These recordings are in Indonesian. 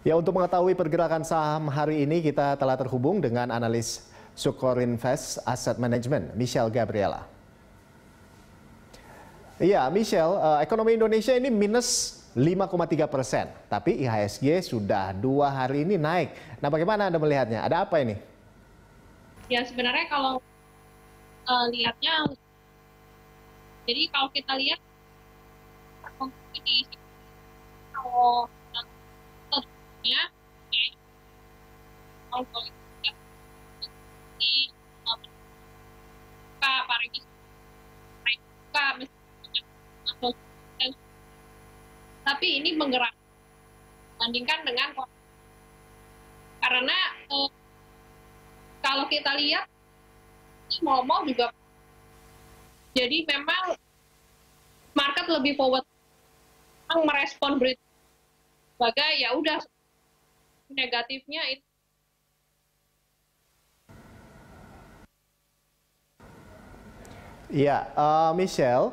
Ya, untuk mengetahui pergerakan saham hari ini kita telah terhubung dengan analis Sukorinvest Asset Management, Michelle Gabriela. Iya, Michelle, ekonomi Indonesia ini minus 5,3%, tapi IHSG sudah 2 hari ini naik. Nah, bagaimana Anda melihatnya? Ada apa ini? Ya sebenarnya kalau lihatnya, jadi kalau kita lihat di kalau ya kalau kita di buka pariwisata buka tapi ini menggerak bandingkan dengan karena kalau kita lihat mau juga jadi memang market lebih forward merespon berita sebagai ya udah negatifnya itu. Iya, Michelle,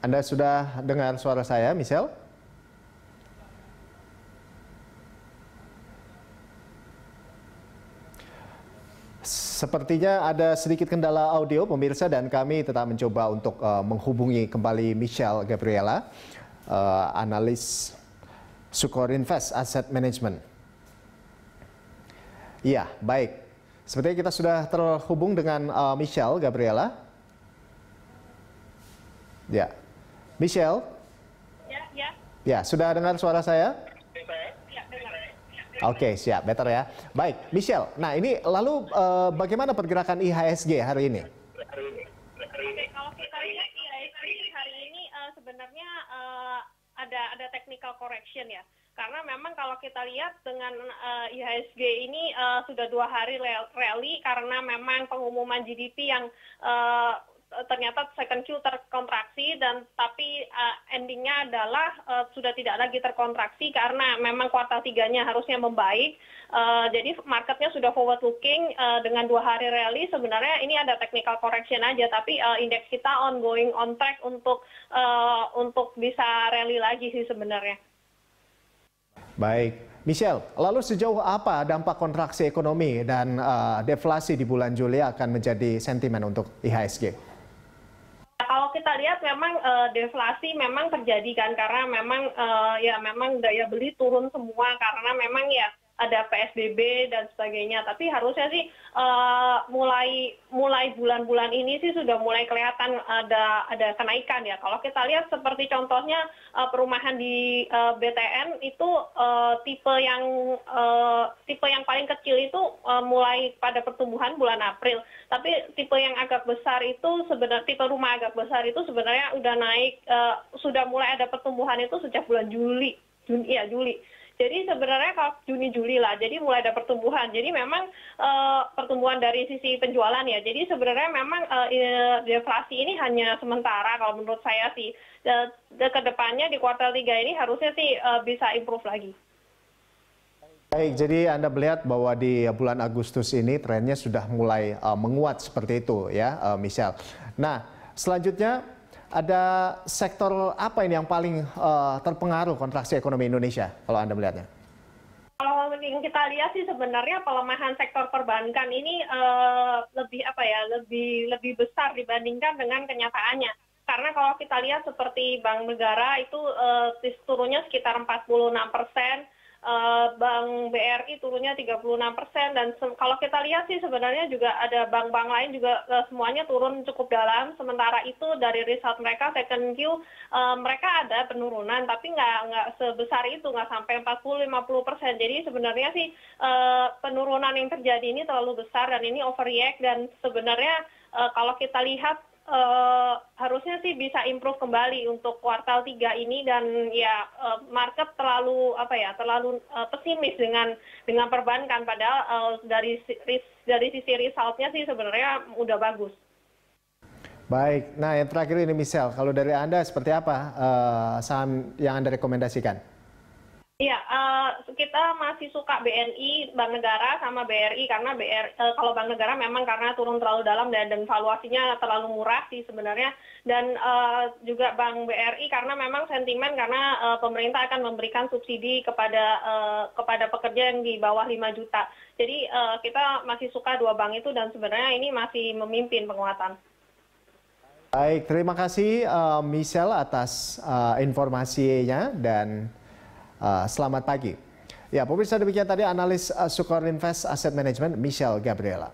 Anda sudah dengar suara saya, Michelle? Sepertinya ada sedikit kendala audio pemirsa dan kami tetap mencoba untuk menghubungi kembali Michelle Gabriela, analis Sukorinvest Asset Management. Iya, baik. Sepertinya kita sudah terhubung dengan Michelle Gabriela. Ya, Michelle. Ya, sudah dengar suara saya? Oke, siap, better ya. Baik, Michelle. Nah, ini lalu bagaimana pergerakan IHSG hari ini? Oke, kalau kita lihat IHSG hari ini sebenarnya ada technical correction ya. Karena memang kalau kita lihat dengan IHSG ini sudah 2 hari rally karena memang pengumuman GDP yang ternyata second Q terkontraksi dan tapi endingnya adalah sudah tidak lagi terkontraksi karena memang kuartal 3-nya harusnya membaik. Jadi marketnya sudah forward looking dengan 2 hari rally sebenarnya ini ada technical correction aja tapi indeks kita ongoing on track untuk bisa rally lagi sih sebenarnya. Baik, Michelle, lalu sejauh apa dampak kontraksi ekonomi dan deflasi di bulan Juli akan menjadi sentimen untuk IHSG? Kalau kita lihat memang deflasi memang terjadi kan karena memang memang daya beli turun semua karena memang ya ada PSBB dan sebagainya. Tapi harusnya sih mulai bulan-bulan ini sih sudah mulai kelihatan ada kenaikan ya. Kalau kita lihat seperti contohnya perumahan di BTN itu tipe yang paling kecil itu mulai pada pertumbuhan bulan April. Tapi tipe yang agak besar itu sebenarnya tipe rumah agak besar itu sebenarnya udah naik sudah mulai ada pertumbuhan itu sejak bulan Juli. Jadi sebenarnya kalau Juni-Juli lah, jadi mulai ada pertumbuhan. Jadi memang pertumbuhan dari sisi penjualan ya. Jadi sebenarnya memang deflasi ini hanya sementara kalau menurut saya sih. Ke depannya di kuartal 3 ini harusnya sih bisa improve lagi. Baik, jadi Anda melihat bahwa di bulan Agustus ini trennya sudah mulai menguat seperti itu ya, Michelle. Nah, selanjutnya ada sektor apa ini yang paling terpengaruh kontraksi ekonomi Indonesia kalau Anda melihatnya? Kalau yang kita lihat sih sebenarnya pelemahan sektor perbankan ini lebih besar dibandingkan dengan kenyataannya. Karena kalau kita lihat seperti Bank Negara itu turunnya sekitar 46%. Bank BRI turunnya 36% dan kalau kita lihat sih sebenarnya juga ada bank-bank lain juga semuanya turun cukup dalam. Sementara itu dari result mereka second Q mereka ada penurunan tapi nggak sebesar itu, nggak sampai 40-50%. Jadi sebenarnya sih penurunan yang terjadi ini terlalu besar dan ini overreact dan sebenarnya kalau kita lihat harusnya sih bisa improve kembali untuk kuartal 3 ini dan ya market terlalu pesimis dengan perbankan padahal dari sisi resultnya sih sebenarnya udah bagus. Baik, nah yang terakhir ini Michelle, kalau dari Anda seperti apa saham yang Anda rekomendasikan? Iya, kita masih suka BNI, Bank Negara, sama BRI karena kalau Bank Negara memang karena turun terlalu dalam dan valuasinya terlalu murah sih sebenarnya, dan juga Bank BRI karena memang sentimen karena pemerintah akan memberikan subsidi kepada pekerja yang di bawah 5 juta. Jadi kita masih suka dua bank itu dan sebenarnya ini masih memimpin penguatan. Baik, terima kasih Michelle atas informasinya dan selamat pagi. Ya, pemirsa, demikian tadi analis Sukor Invest Asset Management Michelle Gabriela.